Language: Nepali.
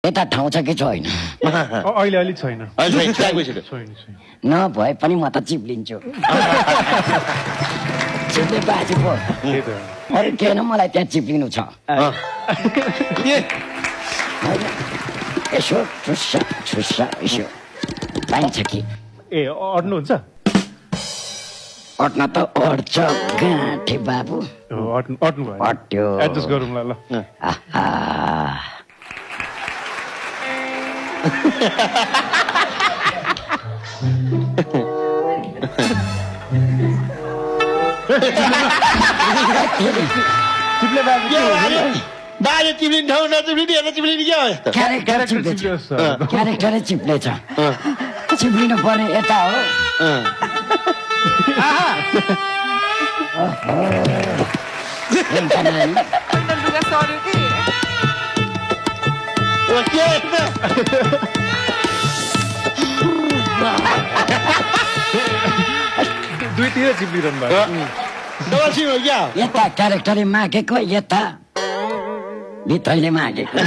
यता ठाउँ छ कि छैन अहिले अलि छैन नभए पनि म त चिप्लिन्छु चिप्ले बाजे पो अरू केही न मलाई त्यहाँ चिप्लिनु छ यसो छुस्सा छुस्सा यसो पाइन्छ कि ए अट्नुहुन्छ अट्न त अट्छ गाँठे बाबु अट्नु भयो अट्यो एडजस्ट गरौँला ल चिप्ले बाजे चिप्लिने ठाउँ नचिप्लिने यता चिप्लिने क्या हो क्यारेक्टरै चिप्लेछ चिप्लिनु पर्ने यता हो दुईतिर चिप्लिरहनु भयो डबल सिम हो क्या यता क्यारेक्टरले मागेको यता भित्रले मागेको